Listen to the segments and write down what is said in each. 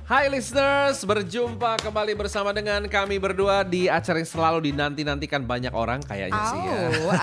Hai listeners, berjumpa kembali bersama dengan kami berdua di acara yang selalu dinanti-nantikan banyak orang kayaknya sih ya.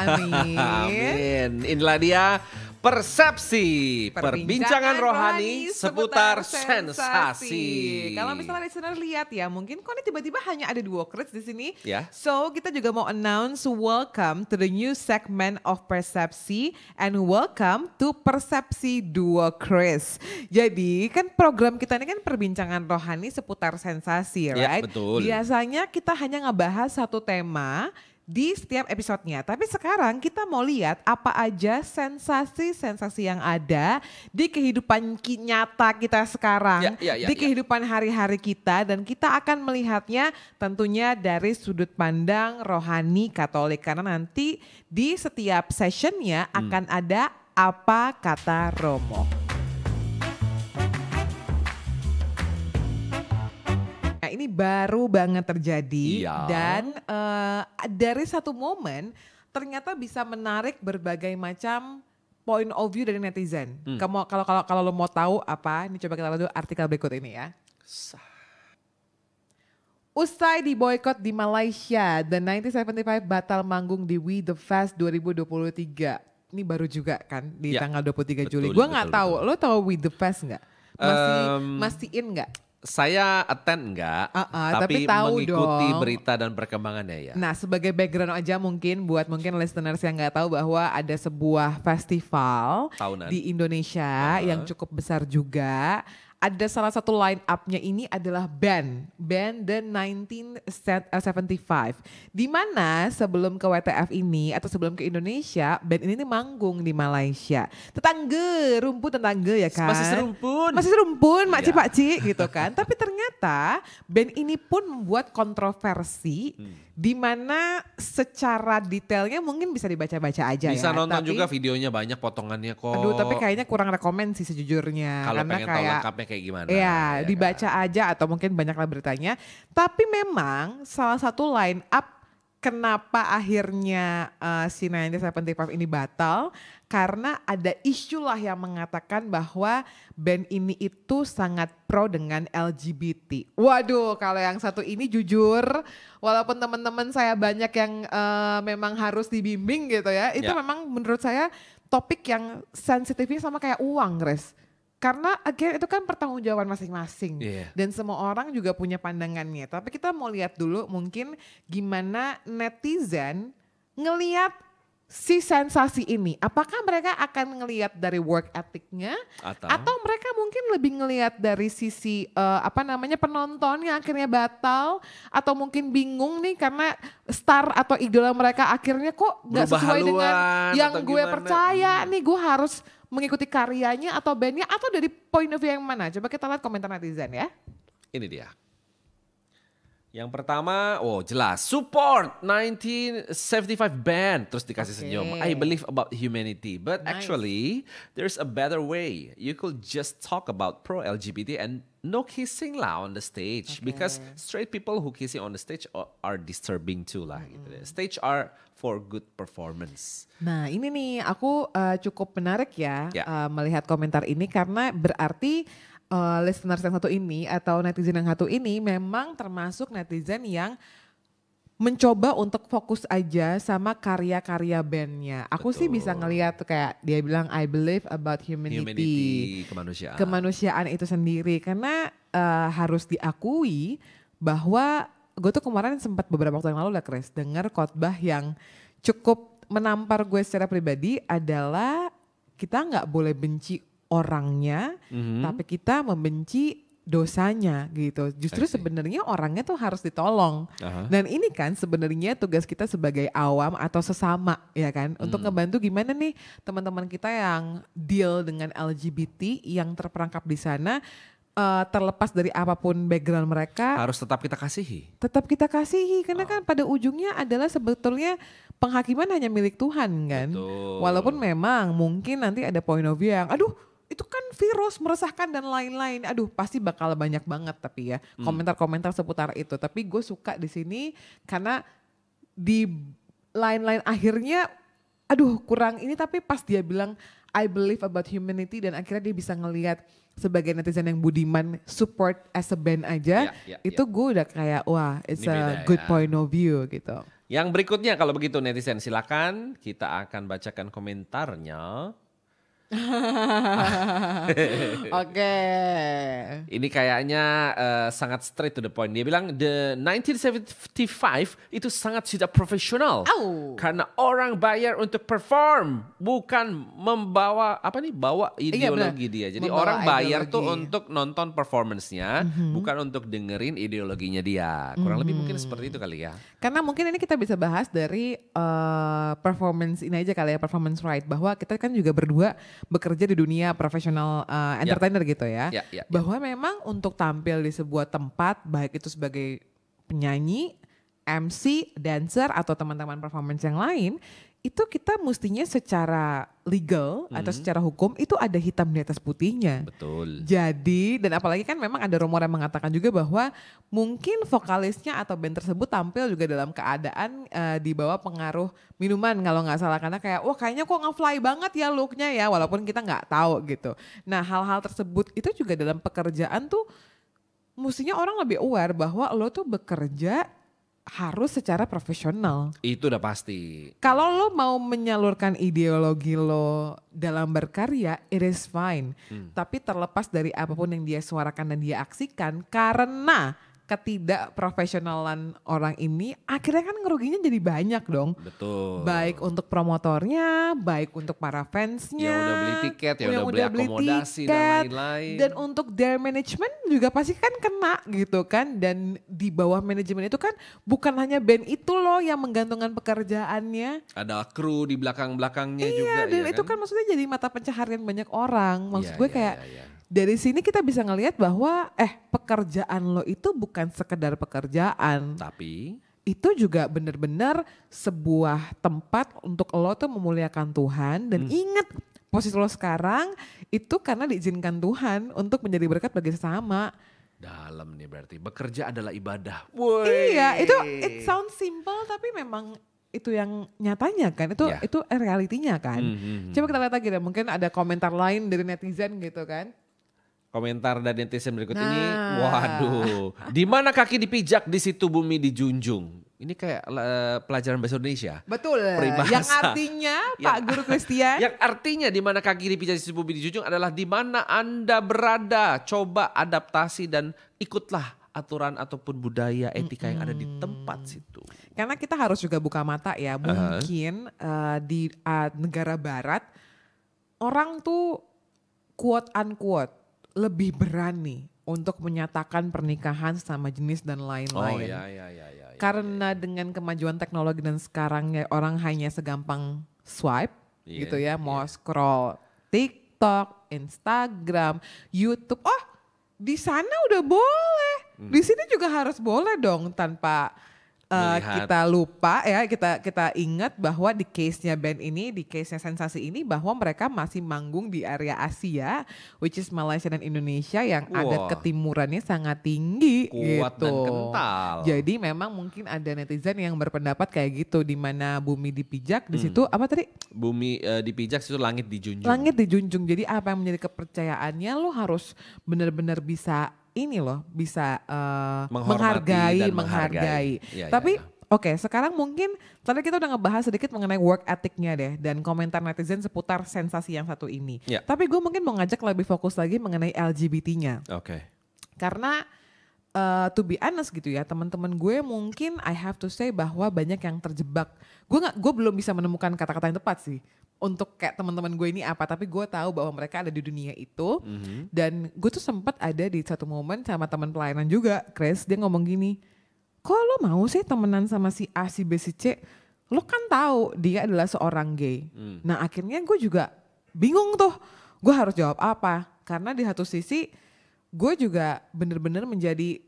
Amin. Amin. Inilah dia Persepsi, perbincangan rohani seputar sensasi. Kalau misalnya listener lihat ya, mungkin kok ini tiba-tiba hanya ada dua words di sini. Ya. So kita juga mau announce welcome to the new segment of Persepsi and welcome to Persepsi Duo Chris. Jadi kan program kita ini kan perbincangan rohani seputar sensasi, Ya, right? betul. Biasanya kita hanya ngebahas satu tema di setiap episodenya. Tapi sekarang kita mau lihat apa aja sensasi-sensasi yang ada di kehidupan nyata kita sekarang. Di kehidupan hari-hari kita. Dan kita akan melihatnya tentunya dari sudut pandang rohani Katolik. Karena nanti di setiap sessionnya akan ada apa kata Romo. Nah, ini baru banget terjadi dan dari satu momen ternyata bisa menarik berbagai macam point of view dari netizen. Kalau lo mau tahu apa, ini coba kita lihat dulu artikel berikut ini ya. Usai diboykot di Malaysia, The 1975 batal manggung di We The Fest 2023. Ini baru juga kan di tanggal 23 Juli. Gue nggak tahu, lo tahu We The Fest nggak? Masih in nggak? Saya attend enggak, tapi tahu mengikuti dong berita dan perkembangannya ya. Nah, sebagai background aja mungkin listeners yang nggak tahu bahwa ada sebuah festival tahunan di Indonesia yang cukup besar juga. Ada salah satu line up-nya ini adalah band The 1975. Di mana sebelum ke WTF ini atau sebelum ke Indonesia, band ini manggung di Malaysia. Rumpun tetangga ya kan. Masih serumpun, makcik-makcik gitu kan. Tapi ternyata band ini pun membuat kontroversi di mana secara detailnya mungkin bisa dibaca-baca aja bisa ya. Nonton juga videonya banyak potongannya kok. Aduh, tapi kayaknya kurang rekomen sih sejujurnya. Kalau pengen tahu lengkapnya kayak gimana. Ya, dibaca aja atau mungkin banyaklah beritanya. Tapi memang salah satu line up kenapa akhirnya si 1975 ini batal. Karena ada isu lah yang mengatakan bahwa band ini itu sangat pro dengan LGBT. Waduh, kalau yang satu ini jujur, walaupun teman-teman saya banyak yang memang harus dibimbing gitu ya. Itu memang menurut saya topik yang sensitifnya sama kayak uang, Grace. Karena again itu kan pertanggungjawaban masing-masing dan semua orang juga punya pandangannya. Tapi kita mau lihat dulu mungkin gimana netizen ngelihat si sensasi ini. Apakah mereka akan ngelihat dari work ethicnya atau mereka mungkin lebih ngelihat dari sisi penonton yang akhirnya batal atau mungkin bingung nih karena star atau idola mereka akhirnya kok gak sesuai dengan yang gue percaya nih, gue harus mengikuti karyanya atau bandnya atau dari point of view yang mana? Coba kita lihat komentar netizen ya. Ini dia. Yang pertama, jelas support 1975 band, terus dikasih senyum. I believe about humanity, but actually there's a better way. You could just talk about pro LGBT and no kissing lah on the stage because straight people who kissing on the stage are disturbing too lah. Gitu. Stage are for good performance. Nah ini nih aku cukup menarik ya melihat komentar ini karena berarti listeners yang satu ini atau netizen yang satu ini memang termasuk netizen yang mencoba untuk fokus aja sama karya-karya bandnya. Aku sih bisa ngelihat tuh kayak dia bilang I believe about humanity kemanusiaan itu sendiri. Karena harus diakui bahwa gue tuh kemarin sempat beberapa waktu yang lalu lah Chris dengar khotbah yang cukup menampar gue secara pribadi adalah kita nggak boleh benci orangnya, tapi kita membenci dosanya gitu. Justru sebenarnya orangnya tuh harus ditolong. Dan ini kan sebenarnya tugas kita sebagai awam atau sesama ya kan. Untuk ngebantu gimana nih teman-teman kita yang deal dengan LGBT yang terperangkap di sana. Terlepas dari apapun background mereka. Harus tetap kita kasihi. Tetap kita kasihi karena kan pada ujungnya adalah sebetulnya penghakiman hanya milik Tuhan kan. Walaupun memang mungkin nanti ada point of view yang itu kan virus meresahkan dan lain-lain. Pasti bakal banyak banget tapi ya komentar-komentar seputar itu. Tapi gue suka di sini karena di line-line akhirnya kurang ini tapi pas dia bilang I believe about humanity dan akhirnya dia bisa ngelihat sebagai netizen yang budiman support as a band aja, itu gue udah kayak wah it's a good point of view gitu. Yang berikutnya kalau begitu netizen silakan kita akan bacakan komentarnya. Oke. Ini kayaknya sangat straight to the point. Dia bilang the 1975 itu sangat tidak profesional. Karena orang bayar untuk perform, bukan membawa bawa ideologi dia. Jadi membawa orang bayar tuh untuk nonton performance-nya, bukan untuk dengerin ideologinya dia. Kurang lebih mungkin seperti itu kali ya. Karena mungkin ini kita bisa bahas dari performance ini aja kali ya, performance right, bahwa kita kan juga berdua bekerja di dunia profesional entertainer gitu ya. Bahwa memang untuk tampil di sebuah tempat, baik itu sebagai penyanyi, MC, dancer, atau teman-teman performance yang lain, itu kita mestinya secara legal atau secara hukum itu ada hitam di atas putihnya. Betul. Jadi, dan apalagi kan memang ada rumor yang mengatakan juga bahwa mungkin vokalisnya atau band tersebut tampil juga dalam keadaan di bawah pengaruh minuman kalau nggak salah. Karena kayak wah kayaknya kok nge-fly banget ya looknya ya, walaupun kita nggak tahu gitu. Nah hal-hal tersebut itu juga dalam pekerjaan tuh mestinya orang lebih aware bahwa lo tuh bekerja harus secara profesional. Itu udah pasti. Kalau lo mau menyalurkan ideologi lo dalam berkarya, it is fine. Tapi terlepas dari apapun yang dia suarakan dan dia aksikan, karena ketidakprofesionalan orang ini akhirnya kan ngeruginya jadi banyak dong. Betul. Baik untuk promotornya, baik untuk para fansnya. Yang udah beli tiket, yang udah beli akomodasi dan lain-lain. Dan untuk their management juga pasti kan kena gitu kan. Dan di bawah manajemen itu kan bukan hanya band itu loh yang menggantungkan pekerjaannya. Ada kru di belakang-belakangnya juga. Iya, dan itu kan maksudnya jadi mata pencaharian banyak orang. Maksud gue kayak dari sini kita bisa ngelihat bahwa pekerjaan lo itu bukan sekedar pekerjaan. Tapi itu juga benar-benar sebuah tempat untuk lo tuh memuliakan Tuhan. Dan ingat posisi lo sekarang itu karena diizinkan Tuhan untuk menjadi berkat bagi sesama. Dalam nih berarti bekerja adalah ibadah. Iya, itu it sounds simple tapi memang itu yang nyatanya kan, itu realitinya kan. Coba kita lihat lagi deh, mungkin ada komentar lain dari netizen gitu kan. Komentar dari netizen berikut ini, waduh, di mana kaki dipijak di situ bumi dijunjung. Ini kayak pelajaran bahasa Indonesia. Betul. Peribahasa. Yang artinya Pak Guru Christian. Yang artinya di mana kaki dipijak di situ bumi dijunjung adalah di mana Anda berada. Coba adaptasi dan ikutlah aturan ataupun budaya etika yang ada di tempat situ. Karena kita harus juga buka mata ya. Mungkin di negara barat orang tuh quote unquote lebih berani untuk menyatakan pernikahan sama jenis dan lain-lain. Karena dengan kemajuan teknologi dan sekarang ya orang hanya segampang swipe gitu ya. Mau scroll TikTok, Instagram, YouTube. Oh di sana udah boleh. Di sini juga harus boleh dong tanpa kita lupa ya, kita ingat bahwa di case-nya band ini, di case-nya Sensasi ini bahwa mereka masih manggung di area Asia, which is Malaysia dan Indonesia yang adat ketimurannya sangat tinggi. Kuat gitu. Dan kental. Jadi memang mungkin ada netizen yang berpendapat kayak gitu, di mana bumi dipijak, di situ apa tadi? Bumi dipijak, situ langit dijunjung. Langit dijunjung. Jadi apa yang menjadi kepercayaannya lo harus benar-benar bisa ini loh, bisa menghargai. Tapi oke, sekarang mungkin tadi kita udah ngebahas sedikit mengenai work ethicnya deh dan komentar netizen seputar Sensasi yang satu ini. Tapi gue mungkin mau ngajak lebih fokus lagi mengenai LGBT-nya. Karena to be honest gitu ya, teman-teman gue mungkin I have to say bahwa banyak yang terjebak. Gue belum bisa menemukan kata-kata yang tepat sih untuk kayak teman-teman gue ini apa, tapi gue tahu bahwa mereka ada di dunia itu. Dan gue tuh sempat ada di satu momen sama teman pelayanan juga, Chris, dia ngomong gini, kok lo mau sih temenan sama si A, si B, si C? Lo kan tahu dia adalah seorang gay. Nah akhirnya gue juga bingung tuh, gue harus jawab apa? Karena di satu sisi gue juga bener-bener menjadi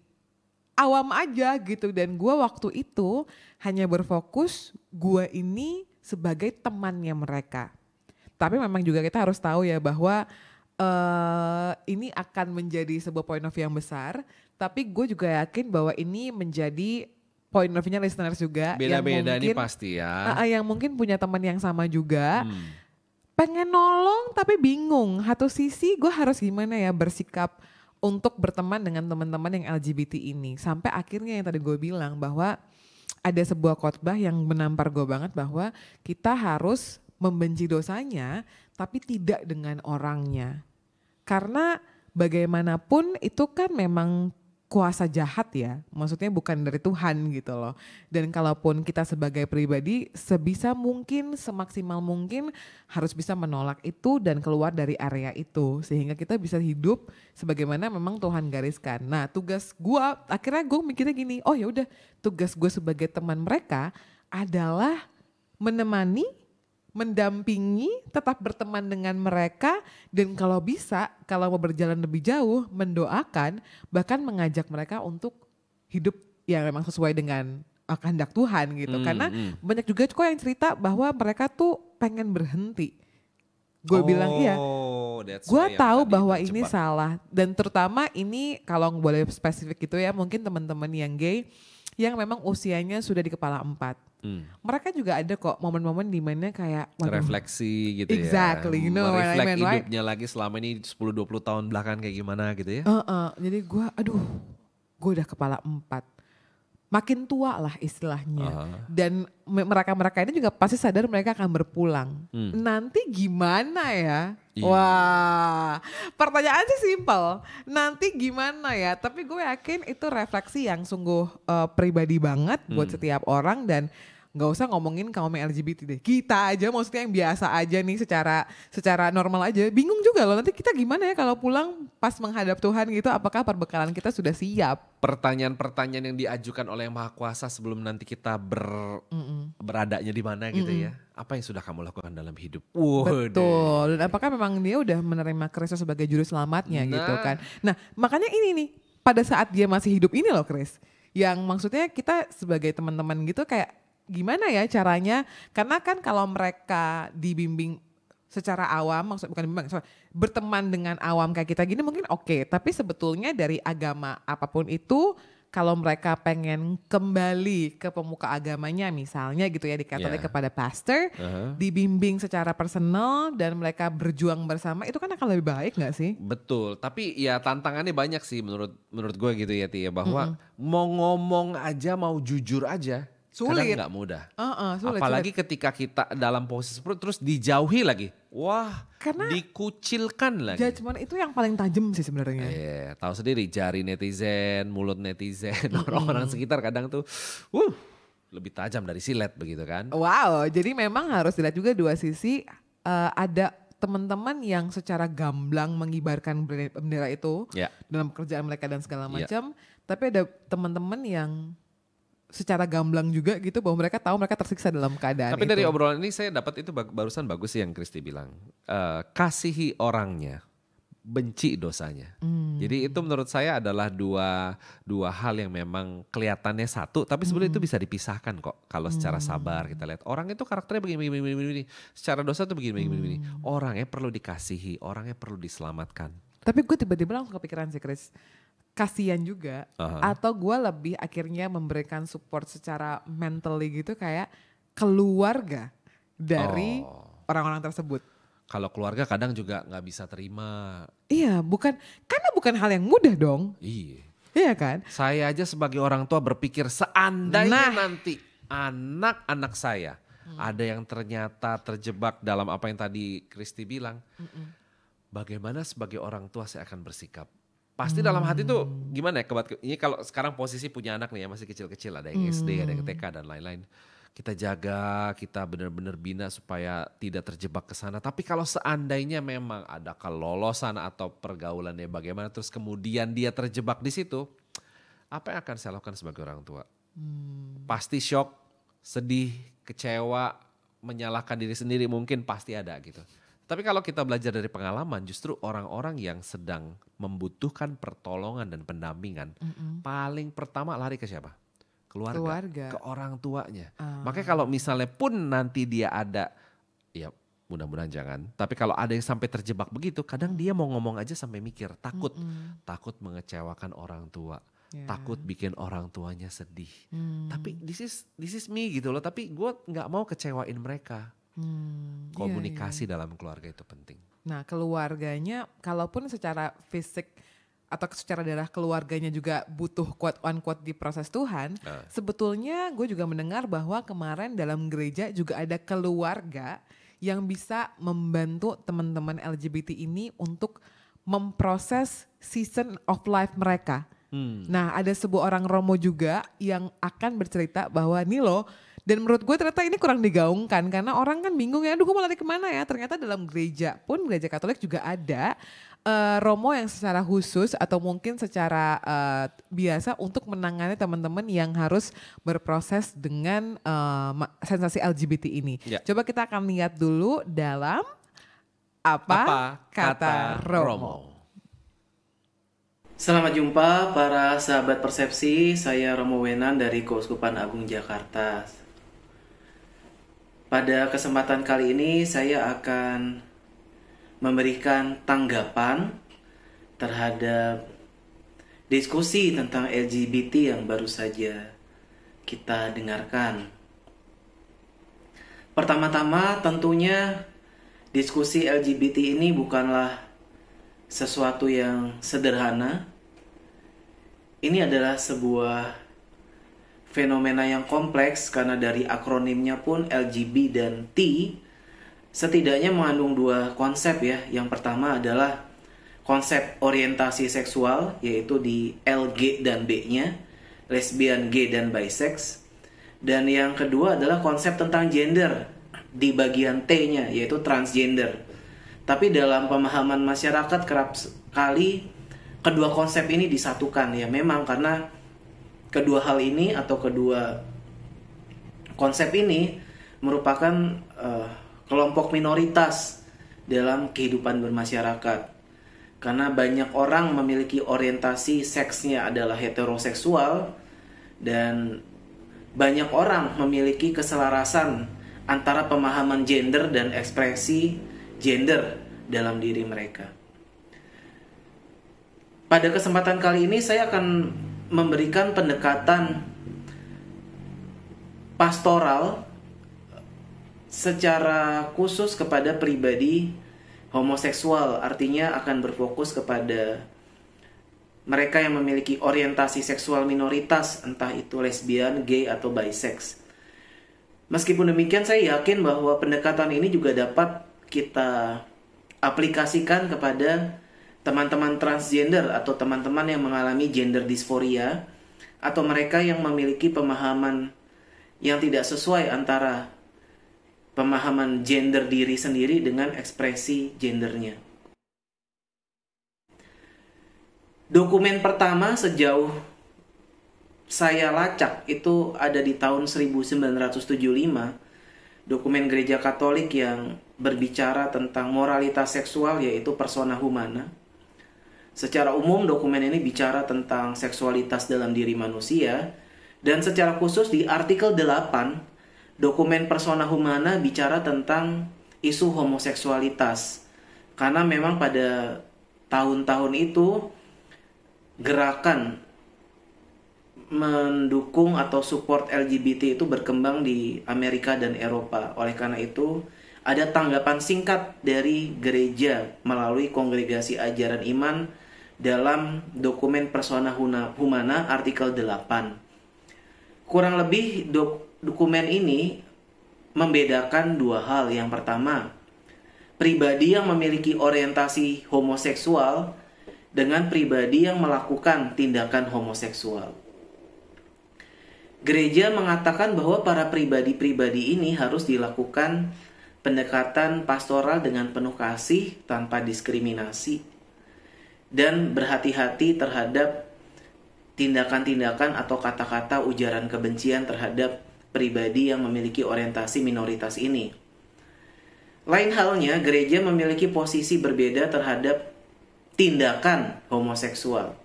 awam aja gitu. Dan gue waktu itu hanya berfokus gue ini sebagai temannya mereka. Tapi memang juga kita harus tahu ya bahwa ini akan menjadi sebuah point of view yang besar. Tapi gue juga yakin bahwa ini menjadi point of view-nya listeners juga. Beda-beda nih pasti ya. Yang mungkin punya teman yang sama juga. pengen nolong tapi bingung. Satu sisi gue harus gimana ya bersikap untuk berteman dengan teman-teman yang LGBT ini. Sampai akhirnya yang tadi gue bilang bahwa ada sebuah khotbah yang menampar gue banget bahwa kita harus membenci dosanya tapi tidak dengan orangnya. Karena bagaimanapun itu kan memang kuasa jahat ya, maksudnya bukan dari Tuhan gitu loh. Dan kalaupun kita sebagai pribadi sebisa mungkin, semaksimal mungkin harus bisa menolak itu dan keluar dari area itu. Sehingga kita bisa hidup sebagaimana memang Tuhan gariskan. Nah tugas gue, akhirnya gue mikirnya gini, oh ya udah tugas gue sebagai teman mereka adalah menemani, mendampingi, tetap berteman dengan mereka dan kalau bisa, kalau mau berjalan lebih jauh, mendoakan, bahkan mengajak mereka untuk hidup yang memang sesuai dengan kehendak Tuhan gitu. Karena banyak juga kok yang cerita bahwa mereka tuh pengen berhenti. Gue bilang iya, gue tahu bahwa ini salah dan terutama ini kalau boleh spesifik gitu ya, mungkin teman-teman yang gay yang memang usianya sudah di kepala 4. Mereka juga ada kok momen-momen dimana kayak refleksi gitu exactly, ya. You know what I mean, right? Hidupnya lagi selama ini 10-20 tahun belakangan kayak gimana gitu ya. Jadi gue udah kepala 4. Makin tua lah istilahnya. Dan mereka-mereka ini juga pasti sadar mereka akan berpulang. Nanti gimana ya? Wah, pertanyaan sih simpel. Nanti gimana ya? Tapi gue yakin itu refleksi yang sungguh pribadi banget buat setiap orang dan nggak usah ngomongin kaum LGBT deh. Kita aja maksudnya yang biasa aja nih secara normal aja. Bingung juga loh nanti kita gimana ya kalau pulang pas menghadap Tuhan gitu, apakah perbekalan kita sudah siap? Pertanyaan-pertanyaan yang diajukan oleh Yang Maha Kuasa sebelum nanti kita beradanya di mana gitu ya. Apa yang sudah kamu lakukan dalam hidup? Betul. Dan apakah memang dia udah menerima Kristus sebagai juru selamatnya gitu kan. Nah makanya ini nih pada saat dia masih hidup ini loh Chris. Yang maksudnya kita sebagai teman-teman gitu kayak gimana ya caranya, karena kan kalau mereka dibimbing secara awam, maksudnya bukan bimbing, berteman dengan awam kayak kita gini mungkin oke, tapi sebetulnya dari agama apapun itu, kalau mereka pengen kembali ke pemuka agamanya misalnya gitu ya di Katolik kepada pastor, dibimbing secara personal dan mereka berjuang bersama, itu kan akan lebih baik gak sih? Betul, tapi ya tantangannya banyak sih menurut gue gitu ya Tia, bahwa mau ngomong aja, mau jujur aja, sulit. Kadang nggak mudah. Sulit, Apalagi ketika kita dalam posisi seperti terus dijauhi lagi. Wah, karena dikucilkan lagi. Judgment itu yang paling tajam sih sebenarnya. Tahu sendiri jari netizen, mulut netizen, orang-orang sekitar kadang tuh lebih tajam dari silet begitu kan. Wow, jadi memang harus dilihat juga dua sisi. Ada teman-teman yang secara gamblang mengibarkan bendera itu dalam pekerjaan mereka dan segala macam. Tapi ada teman-teman yang secara gamblang juga gitu bahwa mereka tahu mereka tersiksa dalam keadaan Tapi itu. dari obrolan ini saya dapat itu barusan bagus sih yang Kristi bilang. Kasihi orangnya, benci dosanya. Jadi itu menurut saya adalah dua hal yang memang kelihatannya satu, tapi sebenarnya itu bisa dipisahkan kok. Kalau secara sabar kita lihat orang itu karakternya begini. Secara dosa tuh begini. Orangnya perlu dikasihi, orangnya perlu diselamatkan. Tapi gue tiba-tiba langsung kepikiran sih Chris. Kasian juga atau gue lebih akhirnya memberikan support secara mentally gitu kayak keluarga dari orang-orang tersebut. Kalau keluarga kadang juga nggak bisa terima. Iya, karena bukan hal yang mudah dong. Iya kan? Saya aja sebagai orang tua berpikir seandainya nanti anak-anak saya ada yang ternyata terjebak dalam apa yang tadi Kristi bilang. Bagaimana sebagai orang tua saya akan bersikap? Pasti dalam hati tuh gimana ya, ini kalau sekarang posisi punya anak nih ya masih kecil-kecil, ada yang SD, ada yang TK dan lain-lain. Kita jaga, kita benar-benar bina supaya tidak terjebak ke sana. Tapi kalau seandainya memang ada kelolosan atau pergaulannya bagaimana terus kemudian dia terjebak di situ, apa yang akan saya lakukan sebagai orang tua? Pasti shock, sedih, kecewa, menyalahkan diri sendiri mungkin pasti ada gitu. Tapi kalau kita belajar dari pengalaman, justru orang-orang yang sedang membutuhkan pertolongan dan pendampingan, paling pertama lari ke siapa? Keluarga. Ke orang tuanya. Makanya kalau misalnya pun nanti dia ada, ya mudah-mudahan jangan. Tapi kalau ada yang sampai terjebak begitu, kadang dia mau ngomong aja sampai mikir, takut mengecewakan orang tua. Takut bikin orang tuanya sedih. Tapi this is me gitu loh, tapi gue gak mau kecewain mereka. Komunikasi dalam keluarga itu penting. Nah keluarganya, kalaupun secara fisik atau secara darah keluarganya juga butuh quote on quote di proses Tuhan, sebetulnya gue juga mendengar bahwa kemarin dalam gereja juga ada keluarga yang bisa membantu teman-teman LGBT ini untuk memproses season of life mereka. Nah ada sebuah orang Romo juga yang akan bercerita bahwa nih loh, dan menurut gue ternyata ini kurang digaungkan karena orang kan bingung ya, aduh gue mau lari kemana ya. Ternyata dalam gereja pun, gereja Katolik juga ada Romo yang secara khusus atau mungkin secara biasa untuk menangani teman-teman yang harus berproses dengan sensasi LGBT ini. Coba kita akan lihat dulu dalam apa kata Romo. Selamat jumpa para sahabat persepsi, saya Romo Wenan dari Keuskupan Agung Jakarta. Pada kesempatan kali ini saya akan memberikan tanggapan terhadap diskusi tentang LGBT yang baru saja kita dengarkan. Pertama-tama tentunya diskusi LGBT ini bukanlah sesuatu yang sederhana. Ini adalah sebuah fenomena yang kompleks karena dari akronimnya pun LGB dan T setidaknya mengandung dua konsep ya. Yang pertama adalah konsep orientasi seksual, yaitu di L, G, dan B-nya, lesbian, gay, dan bisex. Dan yang kedua adalah konsep tentang gender di bagian T-nya, yaitu transgender. Tapi dalam pemahaman masyarakat kerap kali kedua konsep ini disatukan ya. Memang karena kedua hal ini atau kedua konsep ini merupakan kelompok minoritas dalam kehidupan bermasyarakat. Karena banyak orang memiliki orientasi seksnya adalah heteroseksual dan banyak orang memiliki keselarasan antara pemahaman gender dan ekspresi gender dalam diri mereka. Pada kesempatan kali ini saya akan memberikan pendekatan pastoral secara khusus kepada pribadi homoseksual, artinya akan berfokus kepada mereka yang memiliki orientasi seksual minoritas, entah itu lesbian, gay, atau bisex. Meskipun demikian, saya yakin bahwa pendekatan ini juga dapat kita aplikasikan kepada teman-teman transgender atau teman-teman yang mengalami gender dysphoria atau mereka yang memiliki pemahaman yang tidak sesuai antara pemahaman gender diri sendiri dengan ekspresi gendernya. Dokumen pertama sejauh saya lacak itu ada di tahun 1975, dokumen Gereja Katolik yang berbicara tentang moralitas seksual, yaitu Persona Humana. Secara umum dokumen ini bicara tentang seksualitas dalam diri manusia, dan secara khusus di artikel 8 dokumen Persona Humana bicara tentang isu homoseksualitas. Karena memang pada tahun-tahun itu gerakan mendukung atau support LGBT itu berkembang di Amerika dan Eropa. Oleh karena itu ada tanggapan singkat dari gereja melalui Kongregasi Ajaran Iman dalam dokumen Persona Humana artikel 8. Kurang lebih dokumen ini membedakan dua hal. Yang pertama, pribadi yang memiliki orientasi homoseksual dengan pribadi yang melakukan tindakan homoseksual. Gereja mengatakan bahwa para pribadi-pribadi ini harus dilakukan pendekatan pastoral dengan penuh kasih tanpa diskriminasi dan berhati-hati terhadap tindakan-tindakan atau kata-kata ujaran kebencian terhadap pribadi yang memiliki orientasi minoritas ini. Lain halnya, gereja memiliki posisi berbeda terhadap tindakan homoseksual.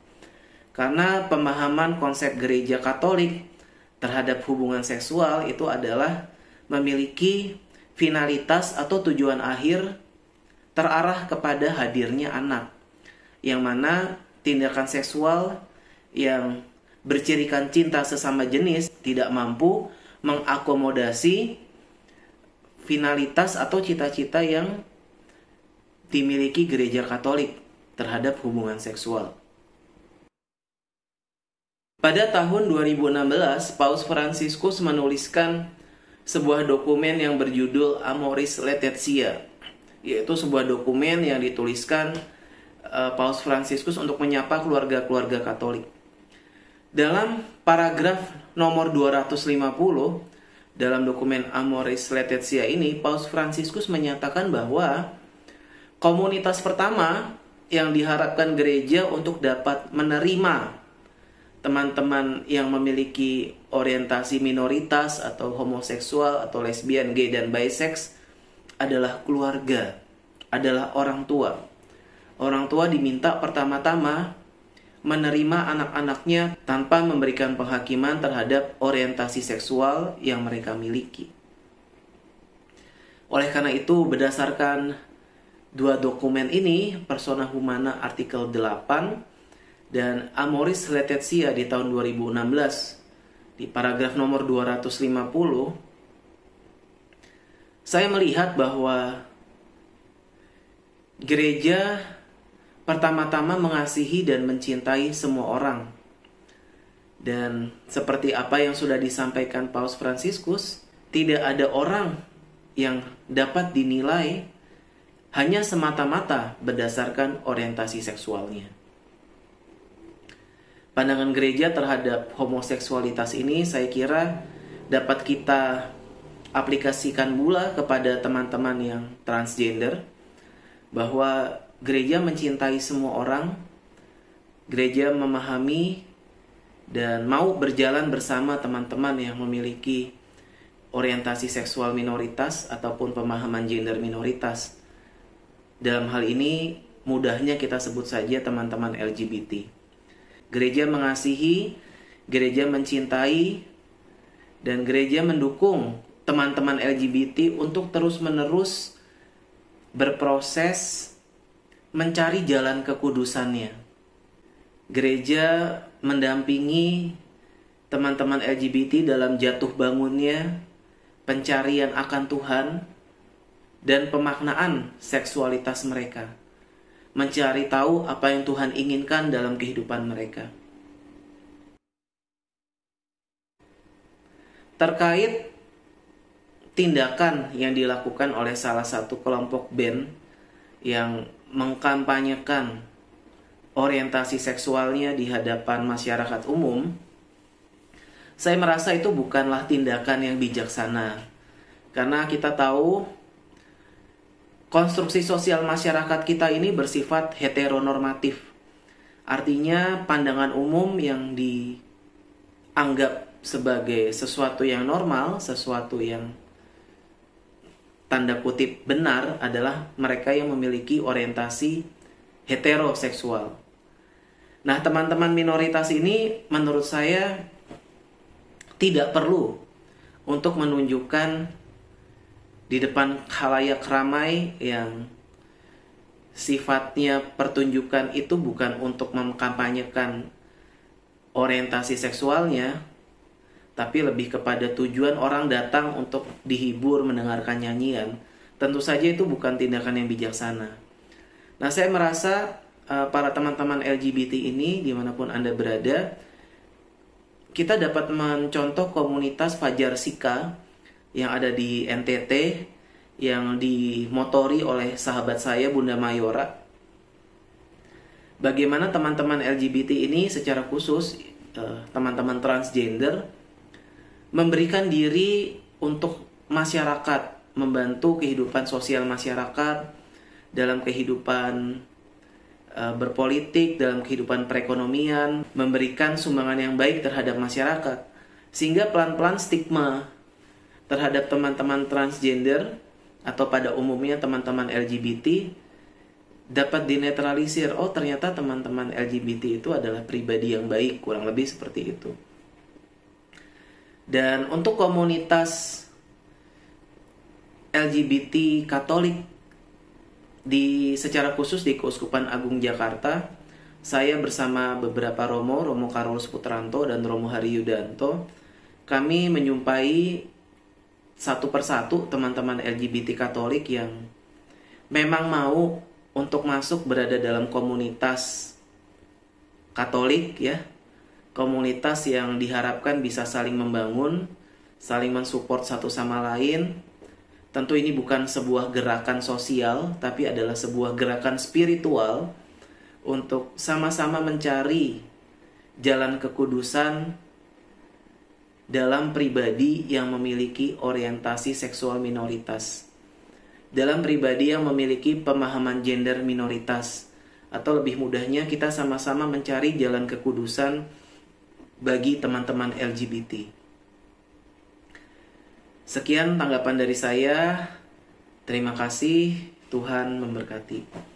Karena pemahaman konsep gereja Katolik terhadap hubungan seksual itu adalah memiliki finalitas atau tujuan akhir terarah kepada hadirnya anak, yang mana tindakan seksual yang bercirikan cinta sesama jenis tidak mampu mengakomodasi finalitas atau cita-cita yang dimiliki gereja Katolik terhadap hubungan seksual. Pada tahun 2016, Paus Fransiskus menuliskan sebuah dokumen yang berjudul Amoris Laetitia, yaitu sebuah dokumen yang dituliskan Paus Fransiskus untuk menyapa keluarga-keluarga Katolik. Dalam paragraf nomor 250 dalam dokumen Amoris Laetitia ini, Paus Fransiskus menyatakan bahwa komunitas pertama yang diharapkan gereja untuk dapat menerima teman-teman yang memiliki orientasi minoritas atau homoseksual atau lesbian, gay, dan bisex adalah keluarga, adalah orang tua. Orang tua diminta pertama-tama menerima anak-anaknya tanpa memberikan penghakiman terhadap orientasi seksual yang mereka miliki. Oleh karena itu, berdasarkan dua dokumen ini, Persona Humana artikel 8 dan Amoris Laetitia di tahun 2016 di paragraf nomor 250, saya melihat bahwa gereja pertama-tama mengasihi dan mencintai semua orang. Dan seperti apa yang sudah disampaikan Paus Fransiskus, tidak ada orang yang dapat dinilai hanya semata-mata berdasarkan orientasi seksualnya. Pandangan gereja terhadap homoseksualitas ini saya kira dapat kita aplikasikan pula kepada teman-teman yang transgender, bahwa gereja mencintai semua orang, gereja memahami dan mau berjalan bersama teman-teman yang memiliki orientasi seksual minoritas ataupun pemahaman gender minoritas. Dalam hal ini mudahnya kita sebut saja teman-teman LGBT. Gereja mengasihi, gereja mencintai, dan gereja mendukung teman-teman LGBT untuk terus-menerus berproses mencari jalan kekudusannya. Gereja mendampingi teman-teman LGBT dalam jatuh bangunnya, pencarian akan Tuhan, dan pemaknaan seksualitas mereka. Mencari tahu apa yang Tuhan inginkan dalam kehidupan mereka. Terkait tindakan yang dilakukan oleh salah satu kelompok band yang mengkampanyekan orientasi seksualnya di hadapan masyarakat umum, saya merasa itu bukanlah tindakan yang bijaksana. Karena kita tahu konstruksi sosial masyarakat kita ini bersifat heteronormatif. Artinya pandangan umum yang dianggap sebagai sesuatu yang normal, sesuatu yang tanda kutip benar adalah mereka yang memiliki orientasi heteroseksual. Nah, teman-teman minoritas ini menurut saya tidak perlu untuk menunjukkan di depan khalayak ramai yang sifatnya pertunjukan itu bukan untuk mengkampanyekan orientasi seksualnya, tapi lebih kepada tujuan orang datang untuk dihibur mendengarkan nyanyian. Tentu saja itu bukan tindakan yang bijaksana. Nah, saya merasa para teman-teman LGBT ini dimanapun Anda berada, kita dapat mencontoh komunitas Fajar Sika yang ada di NTT, yang dimotori oleh sahabat saya Bunda Mayora. Bagaimana teman-teman LGBT ini secara khusus, teman-teman transgender, memberikan diri untuk masyarakat, membantu kehidupan sosial masyarakat, dalam kehidupan berpolitik, dalam kehidupan perekonomian, memberikan sumbangan yang baik terhadap masyarakat. Sehingga pelan-pelan stigma terhadap teman-teman transgender atau pada umumnya teman-teman LGBT dapat dinetralisir. Oh, ternyata teman-teman LGBT itu adalah pribadi yang baik, kurang lebih seperti itu. Dan untuk komunitas LGBT Katolik secara khusus di Keuskupan Agung Jakarta, saya bersama beberapa Romo Karolus Putranto dan Romo Hari Yudanto, kami menyumpai satu persatu teman-teman LGBT Katolik yang memang mau untuk masuk berada dalam komunitas Katolik ya. Komunitas yang diharapkan bisa saling membangun, saling mensupport satu sama lain. Tentu ini bukan sebuah gerakan sosial, tapi adalah sebuah gerakan spiritual untuk sama-sama mencari jalan kekudusan dalam pribadi yang memiliki orientasi seksual minoritas, dalam pribadi yang memiliki pemahaman gender minoritas, atau lebih mudahnya kita sama-sama mencari jalan kekudusan bagi teman-teman LGBT. Sekian tanggapan dari saya. Terima kasih. Tuhan memberkati.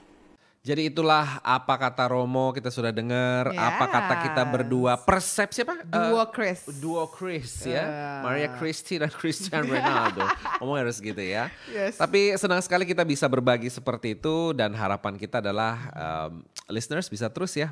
Jadi itulah apa kata Romo, kita sudah dengar. Apa kata kita berdua, persepsi apa? Duo Chris ya. Maria Christie dan Cristiano Ronaldo. Ngomong harus gitu ya. Yes. Tapi senang sekali kita bisa berbagi seperti itu. Dan harapan kita adalah listeners bisa terus ya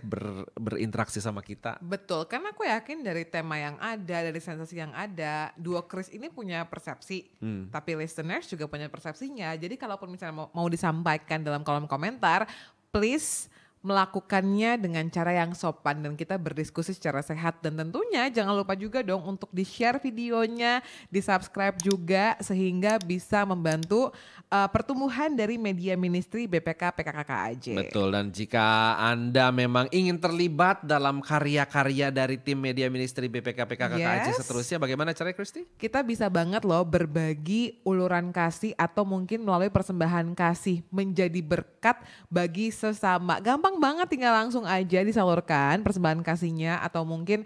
berinteraksi sama kita. Betul, karena aku yakin dari tema yang ada, dari sensasi yang ada, Duo Chris ini punya persepsi. Tapi listeners juga punya persepsinya. Jadi kalaupun misalnya mau disampaikan dalam kolom komentar, please melakukannya dengan cara yang sopan dan kita berdiskusi secara sehat. Dan tentunya jangan lupa juga dong untuk di-share videonya, di-subscribe juga sehingga bisa membantu pertumbuhan dari media ministry BPK PKKKAJ. Betul, dan jika Anda memang ingin terlibat dalam karya-karya dari tim media ministry BPK PKKKAJ seterusnya, bagaimana caranya Christy? Kita bisa banget loh berbagi uluran kasih atau mungkin melalui persembahan kasih menjadi berkat bagi sesama. Gampang banget, tinggal langsung aja disalurkan persembahan kasihnya atau mungkin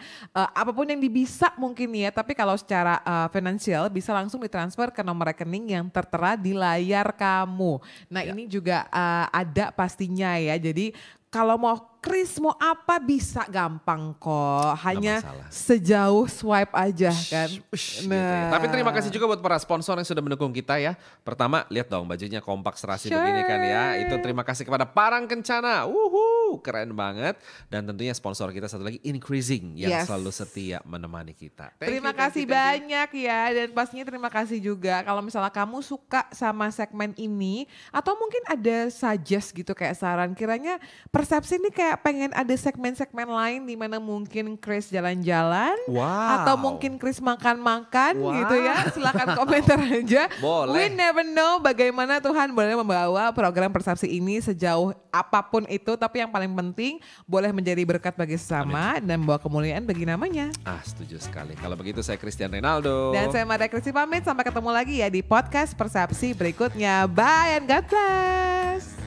apapun yang bisa mungkin ya. Tapi kalau secara finansial bisa langsung ditransfer ke nomor rekening yang tertera di layar kamu. Nah ini juga ada pastinya ya. Jadi kalau mau Chris mau apa bisa gampang kok. Hanya sejauh swipe aja kan. Gitu ya. Tapi terima kasih juga buat para sponsor yang sudah mendukung kita ya. Pertama lihat dong bajunya kompak serasi begini kan ya. Itu terima kasih kepada Parang Kencana. Keren banget. Dan tentunya sponsor kita satu lagi Increasing yang selalu setia menemani kita. Terima kasih banyak ya. Dan pastinya terima kasih juga kalau misalnya kamu suka sama segmen ini. Atau mungkin ada suggest gitu kayak saran. Kiranya persepsi ini kayak pengen ada segmen-segmen lain di mana mungkin Chris jalan-jalan atau mungkin Chris makan-makan gitu ya. Silakan komentar aja. Boleh. We never know bagaimana Tuhan boleh membawa program persepsi ini sejauh apapun itu, tapi yang paling penting boleh menjadi berkat bagi sesama dan membawa kemuliaan bagi namanya. Setuju sekali. Kalau begitu saya Cristiano Ronaldo. Dan saya Maria Christy pamit, sampai ketemu lagi ya di podcast Persepsi berikutnya. Bye and God bless.